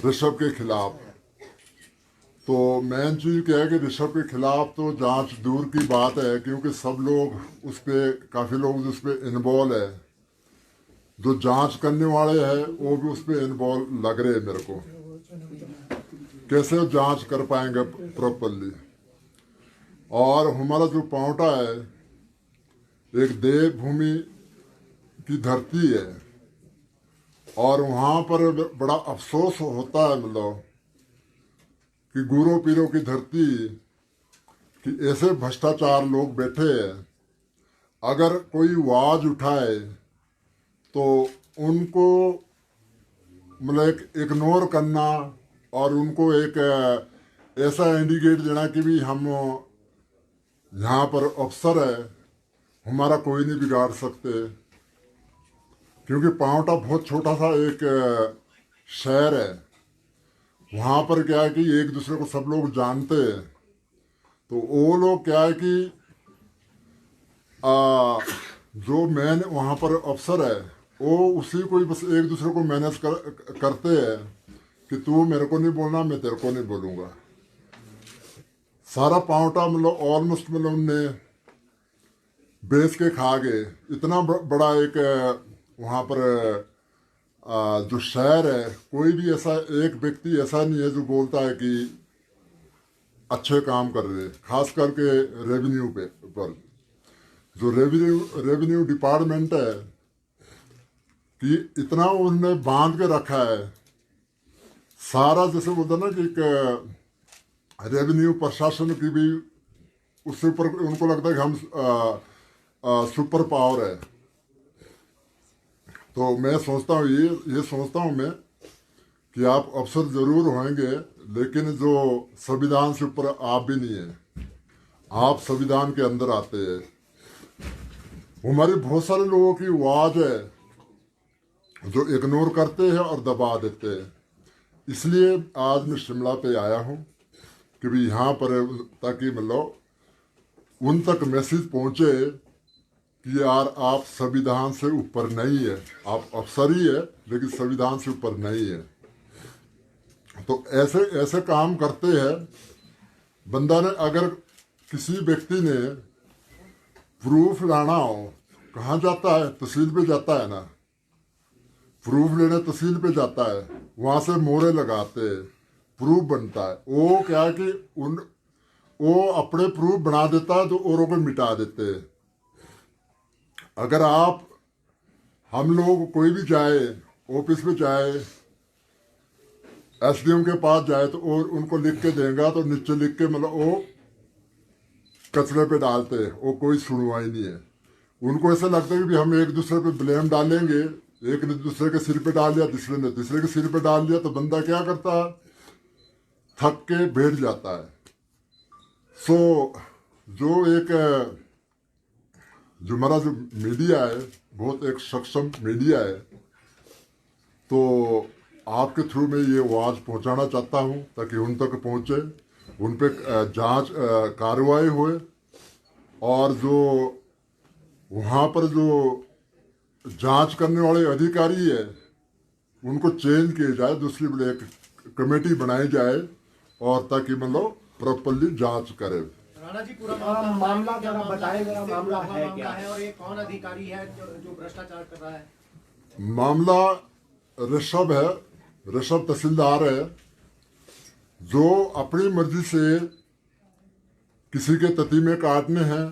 ऋषभ के खिलाफ। तो मेन चीज़ क्या है कि ऋषभ के खिलाफ तो जांच दूर की बात है, क्योंकि सब लोग उस पर, काफ़ी लोग उस पर इन्वॉल्व है। जो जांच करने वाले हैं वो भी उस पर इन्वॉल्व लग रहे हैं मेरे को। कैसे वो जांच कर पाएंगे प्रॉपरली। और हमारा जो पावटा है एक देवभूमि की धरती है, और वहाँ पर बड़ा अफसोस होता है, मतलब कि गुरु पीरों की धरती, कि ऐसे भ्रष्टाचार लोग बैठे हैं। अगर कोई आवाज उठाए तो उनको मतलब एक इग्नोर करना, और उनको एक ऐसा इंडिकेट देना कि भी हम यहाँ पर अफसर है, हमारा कोई नहीं बिगाड़ सकते। क्योंकि पावटा बहुत छोटा सा एक शहर है। वहाँ पर क्या है कि एक दूसरे को सब लोग जानते हैं। तो वो लोग क्या है कि जो मैन वहाँ पर अफसर है वो उसी को ही बस एक दूसरे को मैनेज करते हैं कि तू मेरे को नहीं बोलना, मैं तेरे को नहीं बोलूँगा। सारा पावटा मतलब ऑलमोस्ट मतलब उनने बेच के खा गए। इतना बड़ा एक वहाँ पर जो शहर है, कोई भी ऐसा एक व्यक्ति ऐसा नहीं है जो बोलता है कि अच्छे काम कर रहे, खास करके रेवेन्यू पे पर। जो रेवेन्यू डिपार्टमेंट है कि इतना उन्होंने बांध के रखा है सारा, जैसे बोलते ना कि एक रेवेन्यू प्रशासन की भी उससे ऊपर उनको लगता है कि हम सुपर पावर है। तो मैं सोचता हूँ ये सोचता हूँ मैं कि आप अफसर जरूर होंगे, लेकिन जो संविधान से ऊपर आप भी नहीं है। आप संविधान के अंदर आते हैं। हमारे बहुत सारे लोगों की आवाज है जो इग्नोर करते हैं और दबा देते हैं। इसलिए आज मैं शिमला पे आया हूँ कि भी यहाँ पर ताकि मतलब उन तक मैसेज पहुँचे कि यार आप संविधान से ऊपर नहीं है। आप अफसर ही है लेकिन संविधान से ऊपर नहीं है। तो ऐसे ऐसे काम करते हैं। बंदा ने अगर किसी व्यक्ति ने प्रूफ लाना हो, कहाँ जाता है? तहसील पे जाता है ना। प्रूफ लेने तहसील पे जाता है, वहां से मोहरे लगाते हैं, प्रूफ बनता है। वो क्या है कि वो अपने प्रूफ बना देता है तो औरों को मिटा देते हैं। अगर आप हम लोग कोई भी जाए, ऑफिस में जाए, एसडीएम के पास जाए तो और उनको लिख के देगा तो नीचे लिख के मतलब वो कचरे पे डालते हैं। वो कोई सुनवाई नहीं है। उनको ऐसा लगता है कि हम एक दूसरे पे ब्लेम डालेंगे, एक ने दूसरे के सिर पे डाल दिया, दूसरे ने तीसरे के सिर पे डाल दिया, तो बंदा क्या करता है? थक के बैठ जाता है। सो जो एक जो हमारा जो मीडिया है बहुत एक सक्षम मीडिया है, तो आपके थ्रू में ये आवाज़ पहुंचाना चाहता हूं ताकि उन तक पहुंचे, उन पे जांच कार्रवाई होए, और जो वहाँ पर जो जांच करने वाले अधिकारी है उनको चेंज किया जाए, दूसरी बड़े एक कमेटी बनाई जाए, और ताकि मतलब प्रॉपरली जांच करे। राणा जी, पूरा मामला जरा बताएं, जरा मामला है क्या है और ये कौन अधिकारी है जो भ्रष्टाचार कर रहा है? मामला ऋषभ है, ऋषभ तहसीलदार है, जो अपनी मर्जी से किसी के ततीमे काटने हैं,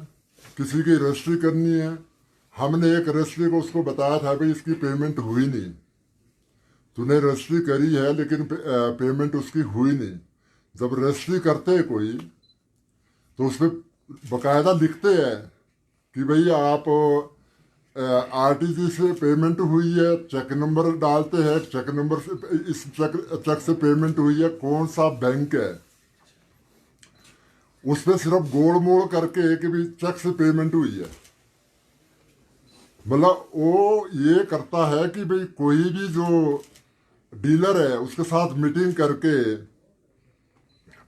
किसी की रजिस्ट्री करनी है। हमने एक रजिस्ट्री को उसको बताया था भाई इसकी पेमेंट हुई नहीं, तूने रजिस्ट्री करी है लेकिन पेमेंट उसकी हुई नहीं। जब रजिस्ट्री करते हैं कोई तो उसमें बकायदा लिखते हैं कि भाई आप आरटीजी से पेमेंट हुई है, चेक नंबर डालते हैं, चेक नंबर से इस चेक से पेमेंट हुई है, कौन सा बैंक है। उसमें सिर्फ गोल मोड़ करके कि भी चेक से पेमेंट हुई है। मतलब वो ये करता है कि भाई कोई भी जो डीलर है उसके साथ मीटिंग करके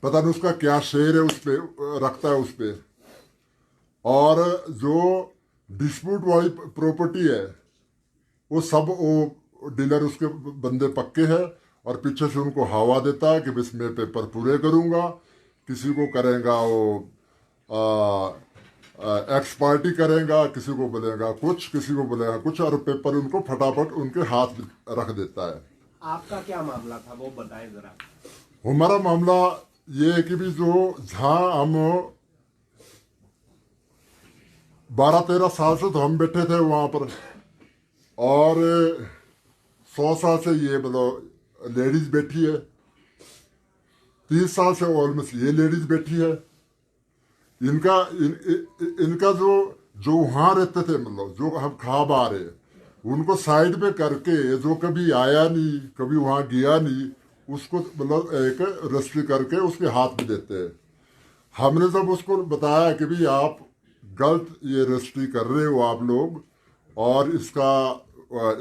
पता नहीं उसका क्या शेयर है उस पर रखता है उस पर, और जो डिस्प्यूट वाली प्रॉपर्टी है वो सब वो डीलर उसके बंदे पक्के हैं, और पीछे से उनको हवा देता है कि बस मैं पेपर पूरे करूँगा। किसी को करेगा वो एक्स पार्टी करेगा, किसी को बोलेगा कुछ, किसी को बोलेगा कुछ, और पेपर उनको फटाफट उनके हाथ रख देता है। आपका क्या मामला था वो बताएं जरा। हमारा मामला ये है कि भी जो जहाँ हम 12-13 साल से तो हम बैठे थे वहाँ पर, और 100 साल से ये मतलब लेडीज बैठी है, 30 साल से ऑलमोस्ट ये लेडीज बैठी है। इनका जो वहाँ रहते थे, मतलब जो हम ख्वाब आ रहे, उनको साइड में करके, जो कभी आया नहीं, कभी वहाँ गया नहीं, उसको मतलब एक रजिस्ट्री करके उसके हाथ में देते हैं। हमने जब उसको बताया कि भाई आप गलत ये रजिस्ट्री कर रहे हो आप लोग, और इसका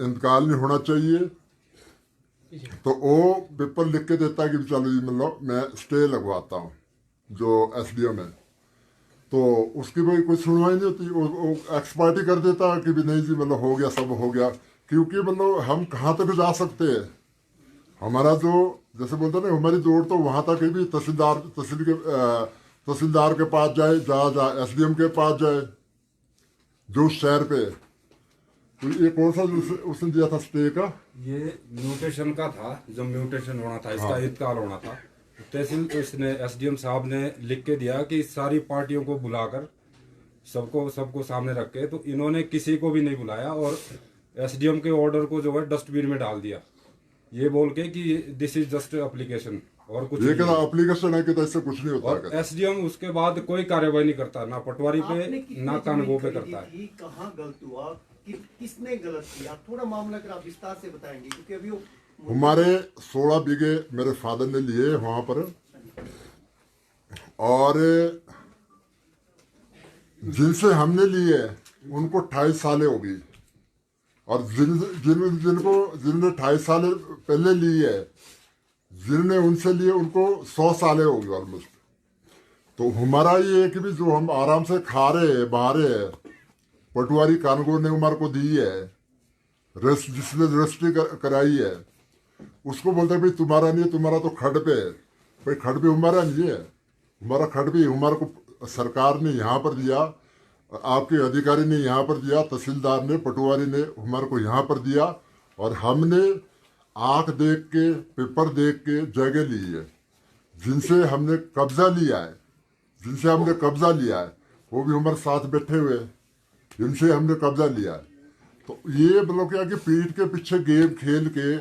इंतकाल नहीं होना चाहिए, तो वो पेपर लिख के देता है कि चलो जी मतलब मैं स्टे लगवाता हूँ जो SDM है। तो उसकी भाई कोई सुनवाई नहीं होती, वो एक्स पार्टी कर देता है कि भी नहीं जी मतलब हो गया, सब हो गया। क्योंकि मतलब हम कहाँ तक जा सकते हैं, हमारा जो जैसे बोलते ना हमारी दौड़ तो वहाँ तक ही भी तहसीलदार के पास जाए, जा SDM के पास जाए जो उस शहर पे। तो ये कौन सा उसने दिया था स्टे का, ये म्यूटेशन का था, जब म्यूटेशन होना था इसका इंतकाल होना था, तहसील उसने SDM साहब ने लिख के दिया कि सारी पार्टियों को बुलाकर सबको सामने रख के, तो इन्होंने किसी को भी नहीं बुलाया और SDM के ऑर्डर को जो है डस्टबिन में डाल दिया, ये बोल के कि दिस इज जस्ट एप्लीकेशन और कुछ ये नहीं। एप्लीकेशन है कि तो इससे कुछ नहीं होता और SDM उसके बाद कोई कार्रवाई नहीं करता, ना पटवारी पे ना कानगो पे करता है। कहाँ गलत हुआ, किसने गलत किया, थोड़ा मामला अगर आप विस्तार से बताएंगे, क्योंकि अभी वो हमारे 16 बीघे मेरे फादर ने लिए वहां पर, और जिनसे हमने लिए उनको 28 सालें हो गई, और जिनने 28 साल पहले लिए है, जिनने उनसे लिए उनको 100 सालें हो गई ऑलमोस्ट। तो हमारा ये है कि भी जो हम आराम से खा रहे हैं, बहा रहे हैं, पटवारी कानगो ने हमारे को दी है, जिसने रजिस्ट्री कराई है, उसको बोलते हैं भाई तुम्हारा नहीं है, तुम्हारा तो खड पे है। भाई खड पे हमारा नहीं है, हमारा खड पे हमारे को सरकार ने यहाँ पर दिया, आपके अधिकारी ने यहाँ पर दिया, तहसीलदार ने, पटवारी ने हमारे को यहाँ पर दिया, और हमने आंख देख के, पेपर देख के जगह ली है। जिनसे हमने कब्जा लिया है वो भी हमारे साथ बैठे हुए हैं, जिनसे हमने कब्जा लिया है। तो ये मतलब क्या कि पीठ के पीछे गेम खेल के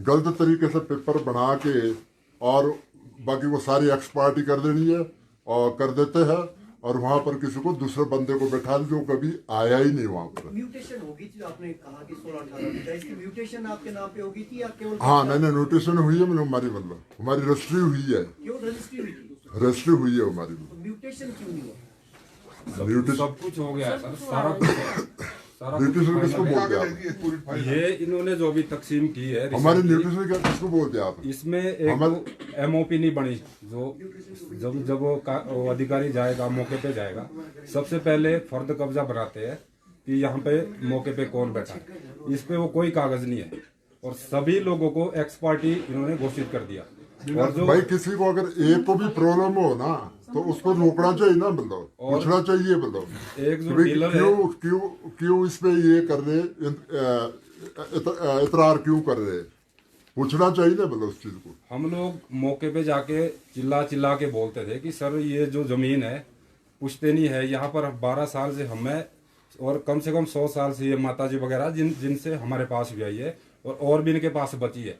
गलत तरीके से पेपर बना के, और बाकी को सारी एक्स पार्टी कर देनी है और कर देते हैं, और वहाँ पर किसी को दूसरे बंदे को बैठा दे जो कभी आया ही नहीं वहाँ पर। म्यूटेशन होगी थी, आपने कहा कि 16-18 बीघा, इसकी म्यूटेशन आपके नाम पे होगी थी या केवल? हाँ, नहीं म्यूटेशन हुई है, हमारी रजिस्ट्री हुई है, क्यों रजिस्ट्री हुई थी? रजिस्ट्री हुई है हमारी। म्यूटेशन क्यों नहीं हुआ? सब कुछ हो गया सर, सारा कुछ न्यूट्रिशन किसको बोलते हैं आप? ये इन्होंने जो भी तकसीम की है हमारी न्यूट्रिशन क्या किसको बोलते हैं आप? इसमें एक MOP नहीं बनी, जो जब वो अधिकारी जाएगा, मौके पे जाएगा, सबसे पहले फर्द कब्जा बनाते हैं कि यहाँ पे मौके पे कौन बैठा है। इस पे वो कोई कागज नहीं है, और सभी लोगों को एक्स पार्टी इन्होंने घोषित कर दिया। और जो भाई किसी को अगर एक को भी प्रॉब्लम हो ना, तो उसको रोकना चाहिए ना, मतलब पूछना चाहिए, मतलब एक जो डीलर है, क्यों इस पे ये कर रहे, इतरार क्यों कर रहे, पूछना चाहिए ना, मतलब उस चीज को। हम लोग मौके पे जाके चिल्ला के बोलते थे कि सर ये जो जमीन है पुश्तैनी है, यहाँ पर 12 साल से हमें, और कम से कम 100 साल से ये माताजी वगैरह जिनसे हमारे पास भी आई है, और भी इनके पास बची है,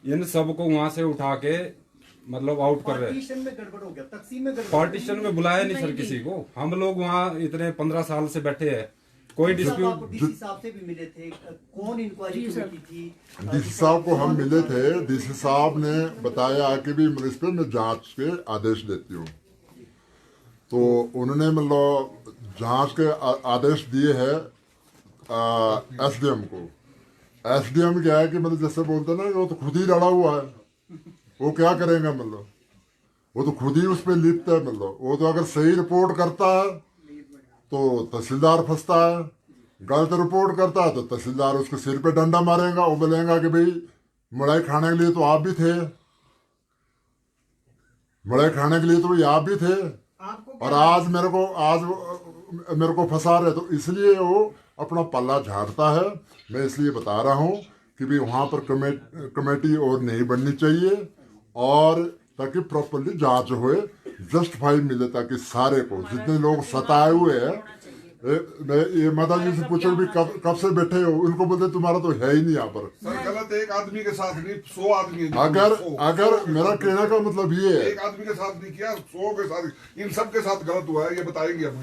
इन सबको वहां से उठा के मतलब आउट कर रहे हैं। पार्टीशन में गड़बड़ हो गया, तकसीम में गड़बड़। पार्टीशन में बुलाया नहीं सर किसी को, हम लोग वहाँ इतने 15 साल से बैठे हैं, कोई डिस्प्यूट। डीसी साहब से भी मिले थे, कौन इंक्वायरी की थी? डीसी साहब को हम मिले थे, डीसी साहब ने बताया कि भी इस पे मैं जांच के आदेश देती हूँ। तो उन्होंने मतलब जांच के आदेश दिए हैं SDM को। SDM क्या है कि मतलब जैसे बोलते ना, वो तो खुद ही लड़ा हुआ है, वो क्या करेगा, मतलब वो तो खुद ही उस पर लिप्त है। मतलब वो तो अगर सही रिपोर्ट करता है तो तहसीलदार फंसता है, गलत रिपोर्ट करता है तो तहसीलदार उसके सिर पे डंडा मारेगा, वो बोलेगा कि भाई मलाई खाने के लिए तो आप भी थे, मलाई खाने के लिए तो आप भी थे, और आज मेरे को फंसा रहे, तो इसलिए वो अपना पल्ला झाड़ता है। मैं इसलिए बता रहा हूँ कि भी वहाँ पर कमेटी और नहीं बननी चाहिए, और ताकि प्रॉपरली जांच होए, जस्टिफाई मिले, ताकि सारे को जितने लोग सताए हुए हैं। मैं ये माता जी से पूछो भी कब से बैठे हो, उनको बोलते तुम्हारा तो है ही नहीं यहाँ पर। सर गलत एक आदमी के साथ नहीं, 100 आदमी। अगर मेरा कहने का मतलब ये है, एक आदमी के साथ नहीं किया, 100 के साथ, इन सब के साथ गलत हुआ है, ये बताएंगे अब।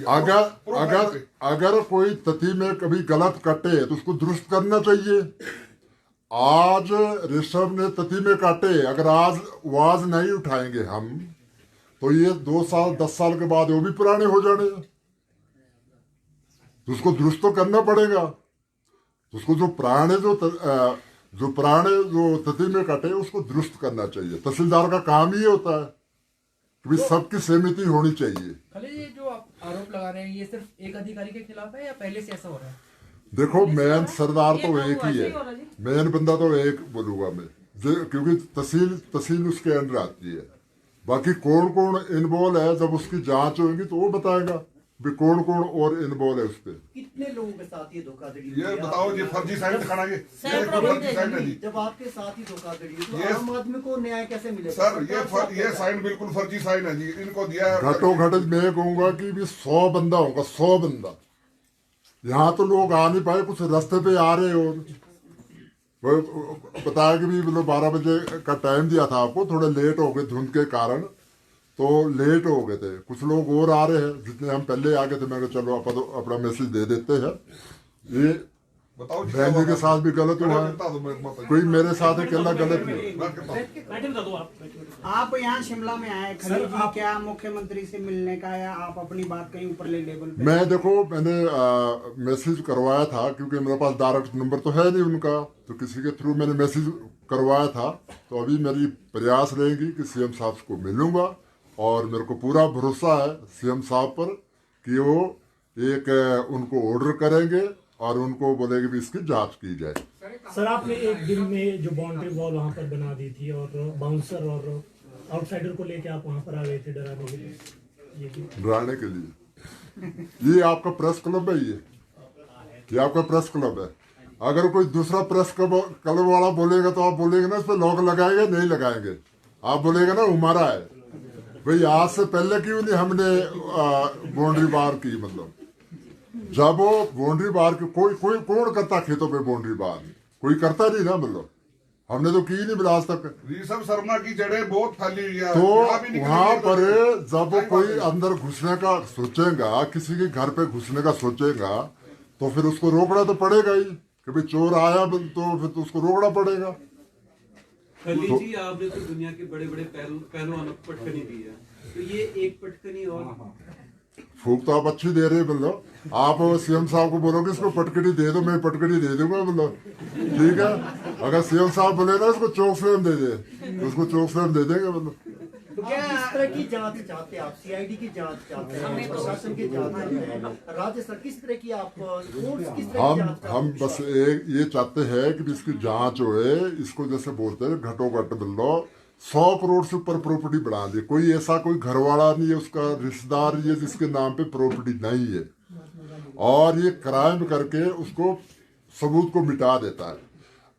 अगर कोई तथी में कभी गलत कटे तो उसको दुरुस्त करना चाहिए। आज ऋषभ ने तथी में काटे, अगर आज आवाज नहीं उठाएंगे हम, तो ये 2 साल 10 साल के बाद वो भी पुराने हो जाने, तो उसको दुरुस्त तो करना पड़ेगा। उसको जो पुराने जो तथी में कटे उसको दुरुस्त करना चाहिए। तहसीलदार का काम ही होता है कि सबकी सहमति होनी चाहिए। ये जो आप आरोप लगा रहे हैं, ये सिर्फ एक अधिकारी के खिलाफ है या पहले से ऐसा हो रहा है? देखो, मेन सरदार तो एक ही है, मेन बंदा तो एक बोलूंगा मैं, क्योंकि तहसील उसके अंडर आती है। बाकी कौन कौन इन्वॉल्व है, जब उसकी जांच होगी तो वो बताएगा भी कौन कौन और इन्वॉल्व है उस पर। कितने लोगों के साथ ये धोखाधड़ी ये बताओ जी, फर्जी साइन दिखाना, ये फर्जी साइन है जी। जब आपके साथ ही धोखाधड़ी है तो आम आदमी को न्याय कैसे मिलेगा? सर ये साइन बिल्कुल फर्जी साइन है जी, इनको दिया है। घटो घट मैं कहूंगा कि भी 100 बंदा होगा, 100 बंदा। यहाँ तो लोग आ नहीं पाए, कुछ रास्ते पे आ रहे हो। वो बताया कि भी मतलब 12 बजे का टाइम दिया था आपको, थोड़े लेट हो गए धुंध के कारण, तो लेट हो गए थे। कुछ लोग और आ रहे हैं, जितने हम पहले आ गए थे, मैं कहा चलो आप तो अपना मैसेज दे देते हैं। ये बताओ जी, बहन जी के साथ भी गलत हुआ है, कोई मेरे साथ अकेला गलत नहीं। आप यहाँ शिमला में आए खलील जी, क्या मुख्यमंत्री से मिलने का, या आप अपनी बात कहीं ऊपर लेवल पे? मैंने मैसेज करवाया था, क्योंकि मेरे पास डायरेक्ट नंबर तो है नहीं उनका, तो किसी के थ्रू मैंने मैसेज करवाया था। तो अभी मेरी प्रयास रहेगी कि सीएम साहब को मिलूंगा, और मेरे को पूरा भरोसा है सीएम साहब पर कि वो एक उनको ऑर्डर करेंगे और उनको बोलेंगे भी इसकी जांच की जाए। सर, आपने एक दिन में जो बाउंड्री वॉल वहाँ पर बना दी थी, और बाउंसर और आउटसाइडर को लेके आप वहाँ पर आ गए थे डराने के लिए? डराने के लिए? ये आपका प्रेस क्लब है, ये आपका प्रेस क्लब है। अगर कोई दूसरा प्रेस क्लब वाला बोलेगा तो आप बोलेंगे ना इस पर लॉक लगाएंगे, नहीं लगाएंगे। आप बोलेगा ना हमारा है भाई, आज से पहले क्यों नहीं हमने बाउंड्री बार की? मतलब जब वो बाउंड्री बार की कोई कौन करता खेतों पे बाउंड्री बार? कोई करता नहीं ना, मतलब हमने तो की नहीं मिला आज तक। ऋषभ शर्मा की जड़ें बहुत फैली हुई है, तो वहां पर जब कोई अंदर घुसने का सोचेगा, किसी के घर पे घुसने का सोचेगा, तो फिर उसको रोकना तो पड़ेगा ही। कि भाई चोर आया तो फिर तो उसको रोकना पड़ेगा। खलील जी, आपने तो दुनिया के बड़े बड़े पहलवानों को पटकनी दी है, तो ये एक पटकनी और फूक तो आप अच्छी दे रहे हैं, मतलब आप सीएम साहब को बोलोगे इसको पटकनी दे दो, मैं पटकनी दे दूंगा, मतलब ठीक है। अगर सीएम साहब बोले ना इसको चौक स्लैम दे दे, तो उसको चौक स्लैम दे देंगे। मतलब तो क्या किस तरह की जांच चाहते हैं आप? सीआईडी की जांच चाहते हैं, प्रशासन की जांच चाहते हैं, राज्य सरकार किस तरह की आप किस तरह की जांच? हम बस एक ये चाहते हैं कि इसकी जांच होए। इसको जैसे बोलते हैं घटोघट मिलो, 100 करोड़ से ऊपर प्रॉपर्टी बढ़ा दी। कोई ऐसा कोई घर वाला नहीं है, उसका रिश्तेदार नहीं है जिसके नाम पे प्रॉपर्टी नहीं है, और ये क्राइम करके उसको सबूत को मिटा देता है।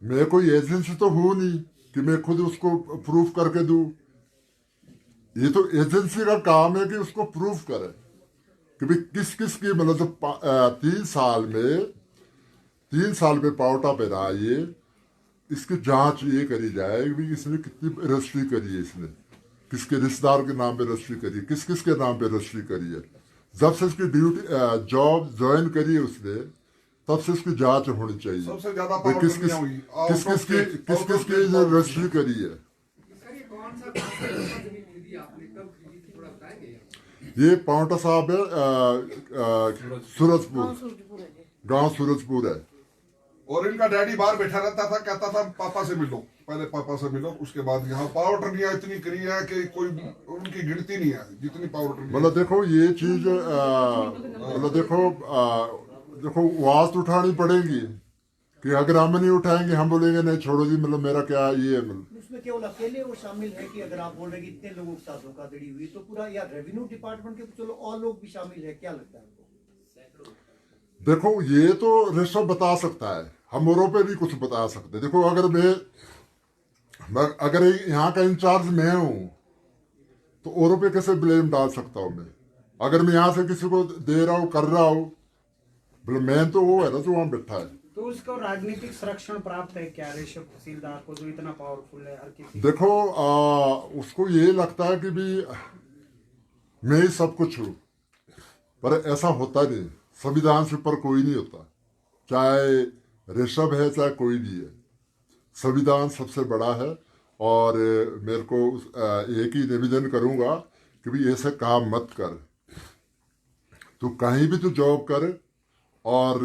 मैं कोई एजेंसी तो हूँ नहीं कि मैं खुद उसको प्रूफ करके दूं। ये तो एजेंसी का काम है कि उसको प्रूफ करे कि भाई किस किस की, मतलब जो 3 साल में पावटा पे रहा, ये इसकी जांच ये करी जाए कि इसने कितनी रजिस्ट्री करी है, इसने किसके रिश्तेदार के नाम पे रजिस्ट्री करी है, किस किस के नाम पे रजिस्ट्री करी है। जब से इसकी ड्यूटी जॉब ज्वाइन करी है उसने, तब से इसकी जांच होनी चाहिए। सबसे ज्यादा किस किस की रजिस्ट्री करी है। ये पावटा साहब है, सूरजपुर, गांव सूरजपुर है। और इनका डैडी बाहर बैठा रहता था, कहता था पापा से मिलो, पहले पापा से मिलो, उसके बाद यहाँ पावर इतनी करी है कि कोई उनकी गिनती नहीं है जितनी पावर। मतलब देखो ये चीज, मतलब देखो आवाज तो उठानी पड़ेगी कि अगर हम नहीं उठाएंगे, हम बोलेंगे नहीं छोड़ो जी, मतलब मेरा क्या ये है, मतलब उसमें केवल अकेले वो शामिल है कि अगर आप बोल रहे हैं कि इतने लोगों के साथ धोखाधड़ी हुई तो पूरा या रेवेन्यू डिपार्टमेंट के चलो और लोग भी शामिल है, क्या लगता है आपको? देखो ये तो ऋषभ बता सकता है, हम औरों पे भी कुछ बता सकते। देखो अगर यहाँ का इंचार्ज मैं हूँ तो औरों पे कैसे ब्लेम डाल सकता हूँ मैं? अगर मैं यहाँ से किसी को दे रहा हूँ, कर रहा हूँ, बोले मैं तो वो है ना जो वहाँ बैठा है। तो उसको राजनीतिक संरक्षण प्राप्त है क्या ऋषभ तहसीलदार को, जो इतना पावरफुल है हर किसी? देखो उसको ये लगता है कि भी मैं ही सब कुछ हूँ, पर ऐसा होता नहीं। संविधान से ऊपर कोई नहीं होता, चाहे ऋषभ है चाहे कोई भी है। संविधान सबसे बड़ा है और मेरे को एक ही निवेदन करूंगा कि भी ऐसे काम मत कर। तू कहीं भी तू जॉब कर और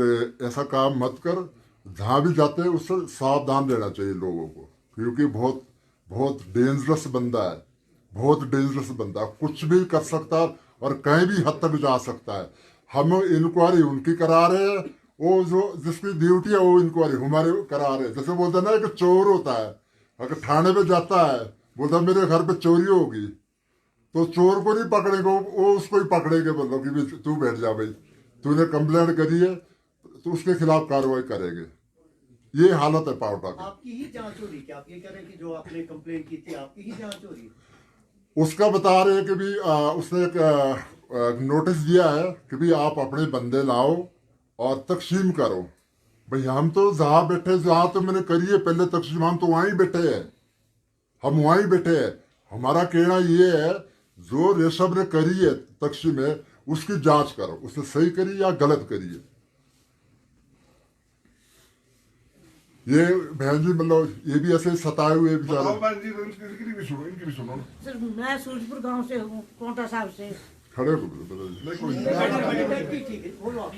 ऐसा काम मत कर। जहाँ भी जाते हैं उससे सावधान रहना चाहिए लोगों को, क्योंकि बहुत बहुत डेंजरस बंदा है, बहुत डेंजरस बंदा, कुछ भी कर सकता है और कहीं भी हद तक जा सकता है। हम इंक्वायरी उनकी करा रहे हैं, वो जो जिसकी ड्यूटी है वो इंक्वायरी हमारे करा रहे हैं। जैसे बोलते हैं ना कि चोर होता है, अगर थाने पे जाता है, बोलता मेरे घर पे चोरी होगी, तो चोर को नहीं पकड़ेंगे, वो उसको ही पकड़ेंगे, बोलो कि भाई तू बैठ जा, भाई तूने कंप्लेंट करी है तो उसके खिलाफ कार्रवाई करेंगे। ये हालत है पावटा की। आपकी ही जांच हो रही, क्या आप ये कह रहे हैं कि जो आपने कंप्लेंट की थी आपकी ही जांच हो रही है? उसका बता रहे हैं कि भी उसने एक नोटिस दिया है कि भी आप अपने बंदे लाओ और तकसीम करो। भाई हम तो जहाँ बैठे, जहाँ तो मैंने करी है पहले तकसीम, हम तो वहीं बैठे हैं, हम वहीं बैठे हैं। हमारा कहना ये है जो ऋषभ ने करी है तकसीम है उसकी जांच करो, उसने सही करी या गलत करी है। ये बहन जी मतलब ये भी ऐसे सताए हुए बेचारे। बताओ बहन जी, इनकी भी सुनो, इनकी भी सुनो। सर मैं सूरजपुर गांव से हूँ, कोंटा साहब से। खड़े हो बताइए। नहीं कोई नहीं। ठीक है, बोलो आप।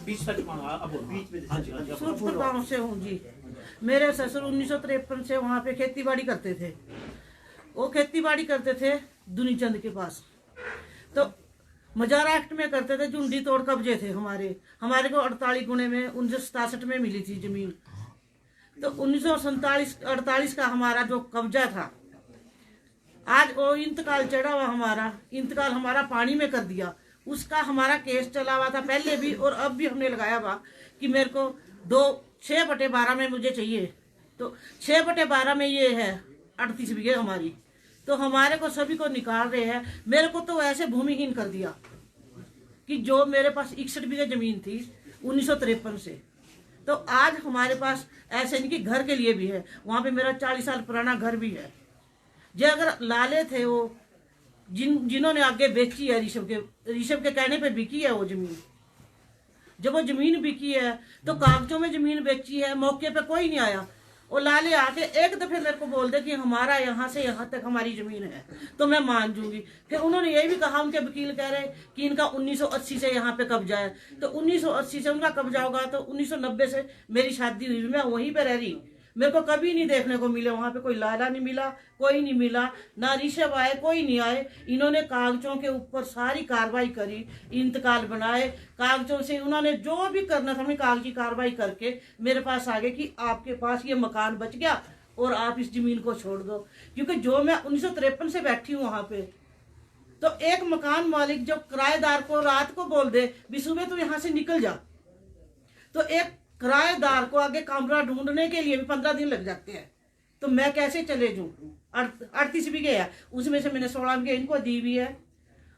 बीच में सूरजपुर गांव से हूँ जी। मेरे ससुर 1953 से वहाँ पे खेती बाड़ी करते थे। वो खेती बाड़ी करते थे दुनीचंद के पास। तो मजारा एक्ट में करते थे, झुंडी तोड़ कब्जे थे हमारे को 48 गुणे में 1967 में मिली थी जमीन। तो 1947-48 का हमारा जो कब्जा था, आज वो इंतकाल चढ़ा हुआ, इंतकाल हमारा पानी में कर दिया। उसका हमारा केस चला हुआ था पहले भी और अब भी हमने लगाया हुआ कि मेरे को 6/12 में मुझे चाहिए। तो 6/12 में ये है 38 बीघे हमारी, तो हमारे को सभी को निकाल रहे हैं। मेरे को तो ऐसे भूमिहीन कर दिया कि जो मेरे पास 61 बीघे जमीन थी 1953 से, तो आज हमारे पास ऐसे नहीं कि घर के लिए भी है, वहां पे मेरा 40 साल पुराना घर भी है। जो अगर लाले थे वो जिन्होंने आगे बेची है, ऋषभ के कहने पे बिकी है वो जमीन। जब वो जमीन बिकी है तो कागजों में जमीन बेची है, मौके पे कोई नहीं आया। और लाले आके एक दफे मेरे को बोल दे कि हमारा यहाँ से यहाँ तक हमारी जमीन है तो मैं मान जूंगी। फिर उन्होंने ये भी कहा, उनके वकील कह रहे कि इनका 1980 से यहाँ पे कब्जा है। तो 1980 से उनका कब्जा होगा तो 1990 से मेरी शादी हुई, मैं वहीं पे रह रही। मेरे को कभी नहीं देखने को मिले वहां पे, कोई लाला नहीं मिला, कोई नहीं मिला, ना ऋषभ आए, कोई नहीं आए। इन्होंने कागजों के ऊपर सारी कार्रवाई करी, इंतकाल बनाए, कागजों से उन्होंने जो भी करना था, कागजी कार्रवाई करके मेरे पास आ गए कि आपके पास ये मकान बच गया और आप इस जमीन को छोड़ दो। क्योंकि जो मैं 1953 से बैठी हूँ वहां पे, तो एक मकान मालिक जो किराएदार को रात को बोल दे भी सुबह तू यहाँ से निकल जा, तो एक किराएदार को आगे कमरा ढूंढने के लिए भी 15 दिन लग जाते हैं। तो मैं कैसे चले जाऊं? 38 बीघे है, उसमें से मैंने 16 बीघे इनको दी हुई है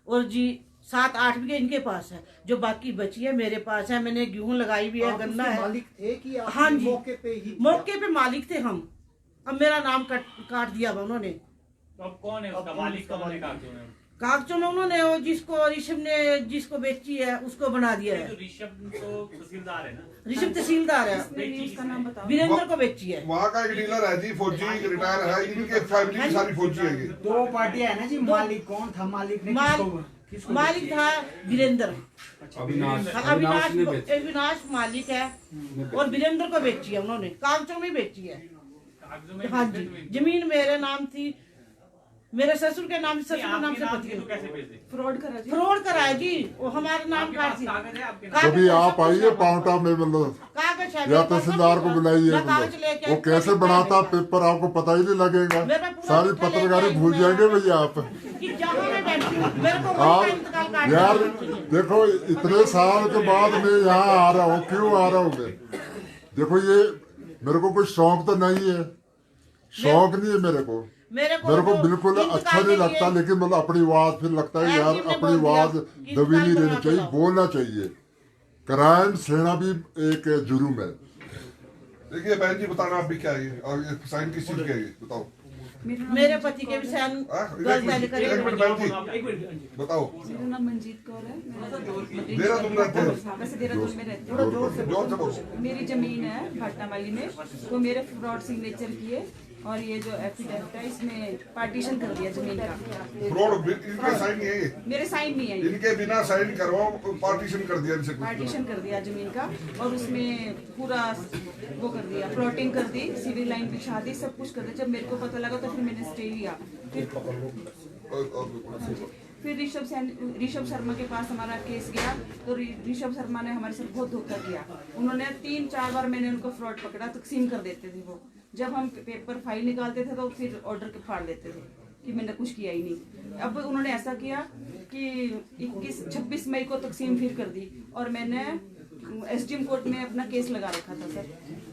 और जी 7-8 बीघे इनके पास है, जो बाकी बची है मेरे पास है। मैंने गेहूं लगाई हुई है, गन्ना है। मालिक थे कि आप हाँ जी, मौके पे मालिक थे हम। अब मेरा नाम काट दिया उन्होंने। तो अब कौन है उसका मालिक? कौन है कागजों में उन्होंने वो जिसको ऋषभ ने जिसको बेची है उसको बना दिया है। ऋषभ तो तहसीलदार है ना? ऋषभ तहसीलदार है, वीरेंद्र को बेची है। वहाँ का एक डीलर है जी, फौजी रिटायर है, इनकी फैमिली की सारी फौजी है। 2 पार्टियां है ना जी। मालिक कौन था? मालिक ने मालिक था वीरेंद्र, अविनाश मालिक है और वीरेंद्र को बेची है उन्होंने, कागजों में बेची है। हाँ जी, जमीन मेरे नाम थी मेरे ससुर के नाम से, ससुर के नाम से पति तो कैसे भेज दे? फ्रॉड कराया जी, वो हमारे नाम आपके का पास जी। कागज है आपके नाम? कागज कभी है, आप सब कुछ आइए है। पाउंटा में मतलब कागज है, या मेरे पास तहसीलदार सब को कुछ है। बुलाइए मैं कागज मतलब लेके वो आई, कैसे पेपर बनाता है मेरे पेपर आपको पता ही नहीं लगेगा। मेरा पूरा सारी लेके पत्रकारी आई भूल मैं। जाएंगे भैया आप। पास। कि जहाँ मैं बैठी हूँ, मेरे को वही आप का इंतकाल काटना यार है। देखो इतने साल के बाद मैं यहाँ आ रहा हूँ, क्यों आ रहा हूँ मैं? देखो ये मेरे को कोई शौक तो नहीं है, शौक नहीं है मेरे को मेरे को बिल्कुल इंतकाल अच्छा नहीं के लगता, लिए लेकिन मतलब अपनी आवाज फिर लगता है यार एसडीएम ने अपनी बोल दिया आवाज कि दबी नहीं इंतकाल रहनी बना चाहिए, के लाओ। बोलना चाहिए। क्राइम सहना भी एक जुर्म है। देखिए बहन जी बताना आप भी क्या है और ये साइन किस चीज के है ये बताओ। मेरे पति के भी साइन गलत है एक मिनट बहन जी बताओ। मेरा नाम मंजीत कौर है। देहरादून रहते हैं? वैसे देहरादून में रहती हूँ। जोर से बोलो। मेरी जमीन है भाटामाली में, तो मेरे फ्रॉड सिग्नेचर किए और ये जो एफिडेविट है इसमें पार्टीशन कर दिया जमीन का। फ्रॉड इनके साइन नहीं है ये? मेरे साइन नहीं है ये। इनके बिना साइन करवाओ पार्टीशन कर दिया इनसे कुछ पार्टीशन कर दिया जमीन का और उसमें पूरा वो कर दिया, प्लॉटिंग कर दी, सिविल लाइन बिछा दी, सब कुछ कर दिया। जब मेरे को पता लगा तो फिर मैंने स्टे लिया। फिर ऋषभ शर्मा के पास हमारा केस गया, तो ऋषभ शर्मा ने हमारे साथ बहुत धोखा किया। उन्होंने 3-4 बार मैंने उनको फ्रॉड पकड़ा, तकसीम कर देते थे वो। जब हम पेपर फाइल निकालते थे तो फिर ऑर्डर के फाड़ देते थे कि मैंने कुछ किया ही नहीं। अब उन्होंने ऐसा किया कि 26 मई को तकसीम फिर कर दी और मैंने एसडीएम कोर्ट में अपना केस लगा रखा था सर।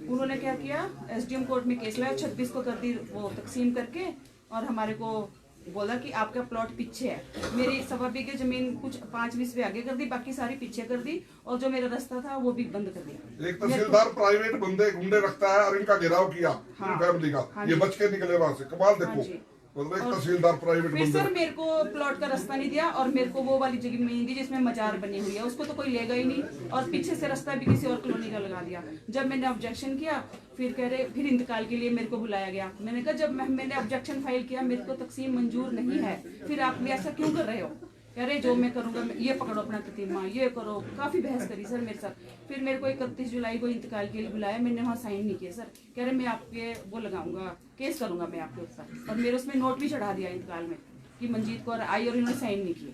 उन्होंने क्या किया, एसडीएम कोर्ट में केस लगाया, 26 को कर दी वो तकसीम करके और हमारे को बोला कि आपका प्लॉट पीछे है। मेरी 1.25 बीघे जमीन कुछ 5 बीघे आगे कर दी, बाकी सारी पीछे कर दी और जो मेरा रास्ता था वो भी बंद कर दिया। एक तहसीलदार प्राइवेट बंदे गुंडे रखता है और इनका घेराव किया फैमिली का। ये बच के निकले वहां से, कमाल देखो। मतलब एक तहसीलदार प्राइवेट फिर बंदे। सर मेरे को प्लॉट का रास्ता नहीं दिया और मेरे को वो वाली जमीन दी जिसमें मजार बनी हुई है, उसको तो कोई लेगा ही नहीं और पीछे से रास्ता भी किसी और कॉलोनी का लगा दिया। जब मैंने ऑब्जेक्शन किया फिर कह रहे, फिर इंतकाल के लिए मेरे को बुलाया गया। मैंने कहा जब मैंने ऑब्जेक्शन फाइल किया मेरे को तकसीम मंजूर नहीं है, फिर आप भी ऐसा क्यों कर रहे हो? कह रहे जो मैं करूंगा, ये पकड़ो अपना प्रतिमा, ये करो। काफी बहस करी सर मेरे साथ। फिर मेरे को 31 जुलाई को इंतकाल के लिए बुलाया, मैंने वहाँ साइन नहीं किए सर। कह रहे मैं आपके वो लगाऊंगा, केस करूंगा मैं आपके ऊपर, और मेरे उसमें नोट भी चढ़ा दिया इंतकाल में कि मंजीत कौर आई और इन्होंने साइन नहीं किए।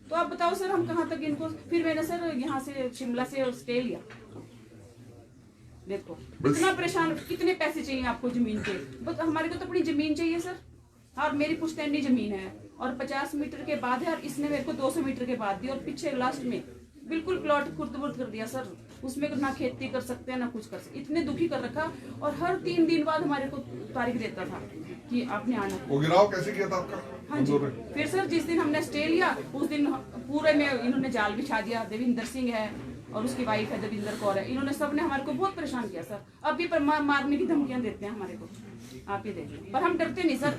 तो आप बताओ सर हम कहाँ तक इनको। फिर मैंने सर यहाँ से शिमला से स्टे लिया। देखो इतना परेशान, कितने पैसे चाहिए आपको जमीन के? बस हमारे को तो अपनी जमीन चाहिए सर। और मेरी पुश्तैनी जमीन है और 50 मीटर के बाद है और इसने मेरे को 200 मीटर के बाद दी और पीछे लास्ट में बिल्कुल प्लॉट खुर्द-बुर्द कर दिया सर। उसमें ना खेती कर सकते हैं ना कुछ कर सकते, इतने दुखी कर रखा। और हर 3 दिन बाद हमारे को तारीख देता था कि आपने आना। वो गिराव कैसे किया था आपका? हाँ जी। फिर सर जिस दिन हमने स्टे लिया उस दिन पूरे में इन्होंने जाल बिछा दिया। देविंदर सिंह है और उसकी वाइफ है देविंदर कौर है, इन्होंने सबने हमारे को बहुत परेशान किया सर। अब भी मारने की धमकियां देते हैं हमारे को, आप ये देखिए। पर हम डरते नहीं सर,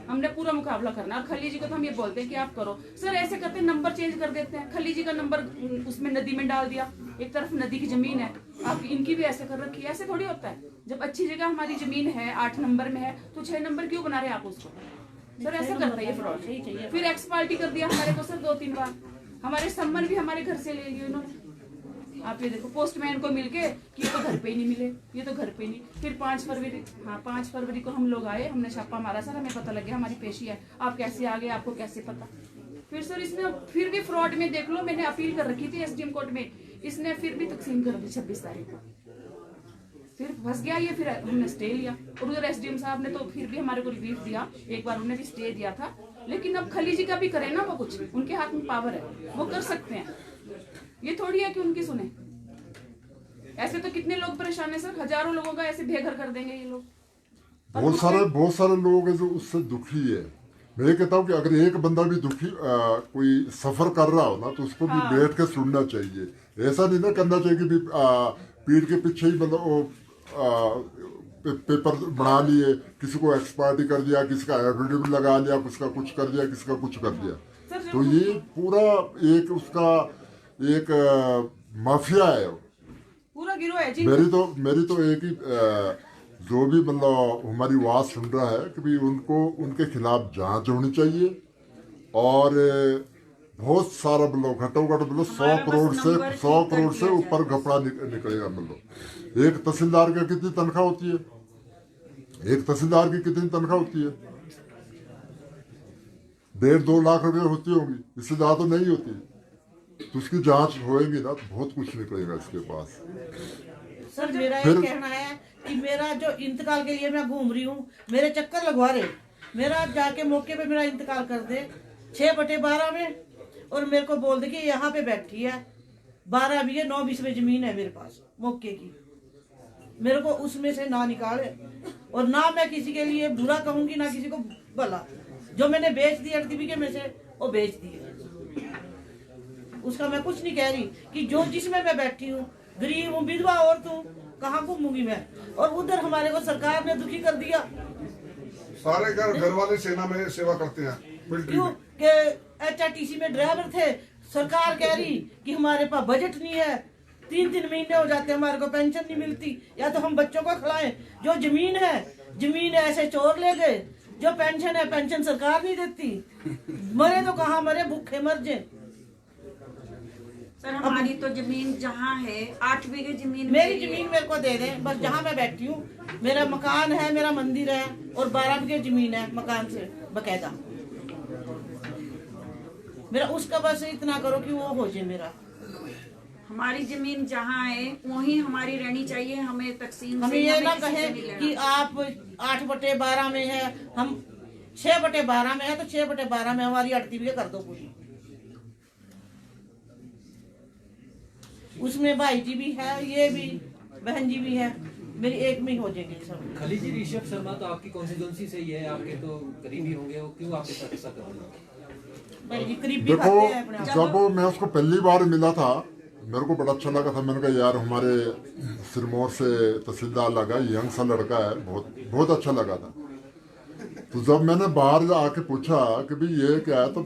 हमने पूरा मुकाबला करना। और खली जी को तो हम ये बोलते हैं कि आप करो सर। ऐसे करते नंबर चेंज कर देते हैं। खली जी का नंबर उसमें नदी में डाल दिया, एक तरफ नदी की जमीन है, आप इनकी भी ऐसे कर रखी है। ऐसे थोड़ी होता है। जब अच्छी जगह हमारी जमीन है 8 नंबर में है तो 6 नंबर क्यों बना रहे आप उसको? सर ऐसा करता है ये फ्रॉड। फिर एक्स पार्टी कर दिया हमारे को सर 2-3 बार। हमारे सम्मन भी हमारे घर से ले लिए उन्होंने। आप ये देखो पोस्टमैन को मिलके कि ये तो घर पे ही नहीं मिले, ये तो घर पे नहीं। फिर 5 फरवरी को हम लोग आए, हमने छापा मारा सर, हमें पता लग गया हमारी पेशी है। आप कैसे आ गए, आपको कैसे पता? फिर सर इसने फिर भी फ्रॉड में देख लो, मैंने अपील कर रखी थी एसडीएम कोर्ट में, इसने फिर भी तकसीम कर दी 26 तारीख को। फिर फंस गया ये, फिर हमने स्टे लिया। और उधर एसडीएम साहब ने तो फिर भी हमारे को रिलीफ दिया, एक बार उन्होंने भी स्टे दिया था। लेकिन अब खली जी का भी करे ना वो, कुछ उनके हाथ में पावर है, वो कर सकते हैं। ये थोड़ी है कि उनकी सुने। ऐसे तो कितने लोग परेशान है सर, हजारों लोगों का ऐसे बेघर कर देंगे ये लोग। बहुत सारे लोग हैं जो उससे दुखी है। मैं कहता हूँ कि अगर एक बंदा भी दुखी कोई सफर कर रहा हो ना तो उसको भी बैठ के सुनना चाहिए। ऐसा नहीं ना करना चाहिए कि पीठ के पीछे ही मतलब वो पेपर बना लिए, किसी को एक्सपार्टी कर दिया, किसी का एफिडेविट लगा लिया, किसका कुछ कर दिया, किसका कुछ कर दिया। तो ये पूरा एक उसका एक माफिया है, पूरा गिरोह है जी। मेरी तो एक ही जो भी मतलब हमारी आवाज सुन रहा है कि भी उनको उनके खिलाफ जांच होनी चाहिए। और बहुत सारा मतलब घटोघट मतलब 100 करोड़ से ऊपर घपला निकलेगा। मतलब एक तहसीलदार की कितनी तनख्वाह होती है? एक तहसीलदार की कितनी तनख्वाह होती है? 1.5-2 लाख रुपए होती होंगी, इससे ज्यादा तो नहीं होती। तो उसकी जांच होएगी ना तो बहुत कुछ निकलेगा इसके पास। सर मेरा ये कहना है कि मेरा जो इंतकाल के लिए मैं घूम रही हूँ, मेरे चक्कर लगवा रहे, मेरा जाके मौके पे मेरा इंतकाल कर दे 6/12 में, और मेरे को बोल दे कि यहाँ पे बैठी है 12 बीघे 9 बीस में जमीन है मेरे पास मौके की, मेरे को उसमें से ना निकाले। और ना मैं किसी के लिए बुरा कहूंगी ना किसी को भला, जो मैंने बेच दी 8 बीघे में से वो बेच दिए, उसका मैं कुछ नहीं कह रही कि जो जिसमें मैं बैठी हूँ, गरीब हूँ, विधवा औरत हूँ, कहाँ घूमूंगी मैं। और उधर हमारे को सरकार ने दुखी कर दिया। सारे घर वाले सेना में सेवा करते हैं, मिलिट्री क्यों में। कि HRTC में ड्राइवर थे, सरकार कह रही कि हमारे पास बजट नहीं है, 3 महीने हो जाते हमारे को पेंशन नहीं मिलती, या तो हम बच्चों को खिलाएं। जो जमीन ऐसे चोर ले गए, जो पेंशन है पेंशन सरकार नहीं देती। मरे तो कहाँ मरे, भूखे मर जाए। सर हमारी तो जमीन जहाँ है 8 बीघे जमीन मेरी जमीन मेरे को दे दें बस, जहाँ मैं बैठी हूँ। मेरा मकान है, मेरा मंदिर है, और 12 बीघे जमीन है मकान से बकायदा। मेरा उसका बस इतना करो कि वो हो जाए मेरा। हमारी जमीन जहाँ है वही हमारी रहनी चाहिए, हमें तकसीम हमें से ये हमें ना किसी से कहे नहीं लेना। कि आप 8/12 में है, हम 6/12 में है, तो 6/12 में हमारी 8 बीघे कर दो पूरी। उसमें भाई जी भी है, ये भी बहन जी भी है, मेरी एक में ही हो जाएंगे सब। खली जी, ऋषभ शर्मा तो आपकी कॉन्स्टिट्यूंसी से ही है, आपके तो करीबी होंगे, वो क्यों आपके साथ ऐसा कर रहे हैं? भाई जी करीब भी देखो, खाते हैं अपने आप। जब मैं उसको पहली बार मिला था मेरे को बड़ा अच्छा लगा था। मैंने कहा यार हमारे सिरमौर से तहसीलदार लगा, यंग सा लड़का है, बहुत अच्छा लगा था। तो जब मैंने बाहर आके पूछा कि भाई ये क्या है, तो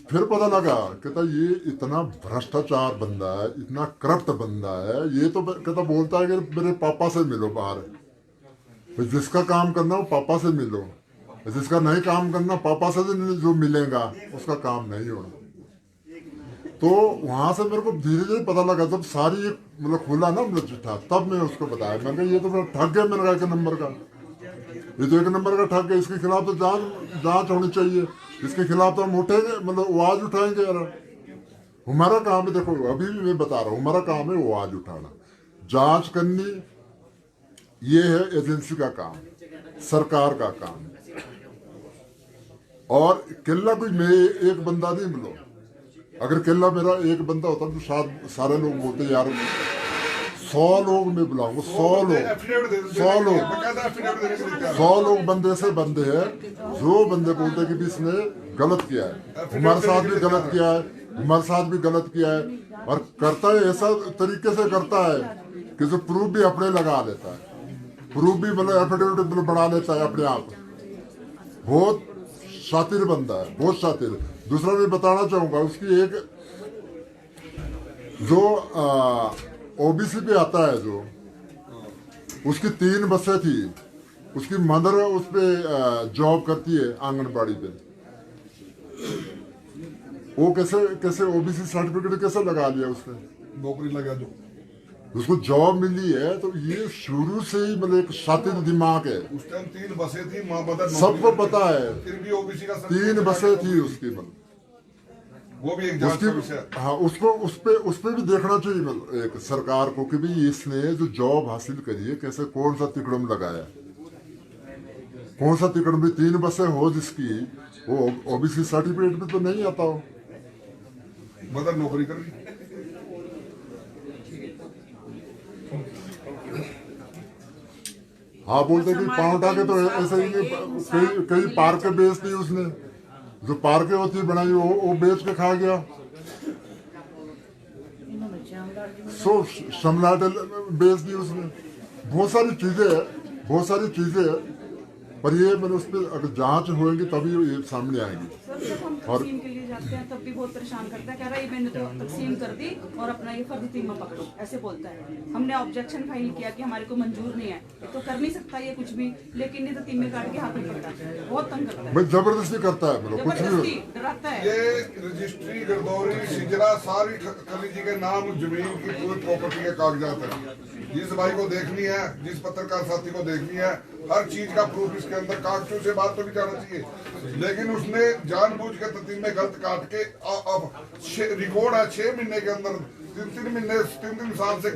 फिर पता लगा कहता ये इतना भ्रष्टाचार बंदा है, इतना करप्ट बंदा है। ये तो कहता बोलता है कि मेरे पापा से मिलो बाहर, तो जिसका काम करना वो पापा से मिलो, जिसका नहीं काम करना पापा से जो मिलेगा उसका काम नहीं होना। तो वहां से मेरे को धीरे धीरे पता लगा, जब सारी मतलब खुला ना मतलब चिट्ठा, तब मैं उसको बताया। मैंने कहा ये तो मेरा ठग है, मैंने कहा 1 नंबर का, ये तो 1 नंबर का ठग है, इसके खिलाफ तो जांच होनी चाहिए, इसके खिलाफ तो हम उठेंगे, मतलब आवाज उठाएंगे यार। हमारा काम है, देखो अभी भी मैं बता रहा हूँ, हमारा काम है आवाज उठाना, जांच करनी, ये है एजेंसी का काम, सरकार का काम। और केला कोई मैं एक बंदा नहीं मिलो, अगर केला मेरा एक बंदा होता तो शायद सारे लोग बोलते यार 100 लोग मैं बुलाऊंगा, 100 लोग बंदे से बंदे हैं जो बंदे बोलते कि भी इसने गलत किया है, हमारे साथ भी गलत किया है, हमारे साथ भी गलत किया है। और करता है ऐसा तरीके से करता है कि जो प्रूफ भी अपने लगा लेता है, प्रूफ भी मतलब एफिडेविट बना लेता है अपने आप। बहुत शातिर बंदा है, बहुत शातिर। दूसरा मैं बताना चाहूंगा, उसकी एक जो ओबीसी पे आता है, जो उसकी 3 बसें थी, उसकी मदर उस पे जॉब करती है आंगनबाड़ी पे। वो कैसे ओबीसी सर्टिफिकेट कैसे लगा लिया उसने, नौकरी लगा जो उसको जॉब मिली है। तो ये शुरू से ही मतलब एक शातिर दिमाग है। उस टाइम 3 बसें थी, माँ मदर सबको पता है, फिर भी ओबीसी का 3 बसें थी उसकी, मतलब वो भी एक जांच का विषय है। हाँ, उसको उस पे भी देखना चाहिए मतलब एक सरकार को कि भाई इसने जो जॉब हासिल करी है कैसे, कौन सा तिकड़म लगाया, कौन सा तिकड़म। भी 3 बसें हो जिसकी, वो ओबीसी सर्टिफिकेट में तो नहीं आता हो। मदर नौकरी कर रही। हाँ, बोलते कि पाँव उठा के तो ऐसे ही कई पार्क बेच दी उसने, जो पार्कें होती बनाई वो बेच के खा गया। शमला बेच दी उसने, बहुत सारी चीजें है। पर ये मैंने उस पर अगर जांच होगी तभी ये सामने आएगी। सर जब हम और तकसीम के लिए जाते हैं तब भी बहुत परेशान करता है, कह रहा है ये मैंने तो तकसीम कर दी और अपना ये फर्द तीमा पकड़ो, ऐसे बोलता है। हमने ऑब्जेक्शन फाइल किया कि हमारे को मंजूर नहीं है, ये तो कर नहीं सकता ये कुछ भी, लेकिन नहीं तो तीमे काट के हाथ में पकड़ता है, बहुत तंग करता है, भाई जबरदस्ती करता है, कुछ जबरदस्ती नहीं। डराता है। ये रजिस्ट्री गरदौरी सिजरा सारी खली जी के नाम जमीन की पूरी प्रॉपर्टी के कागजात है। जिस भाई को देखनी है, जिस पत्रकार साथी को देखनी है, हर चीज का प्रूफ इसके अंदर, कागजों से बात तो भी जाना चाहिए, लेकिन उसने जानबूझ के ततीम में गलत काट के अब रिकॉर्ड है 6 महीने के अंदर 3 साल से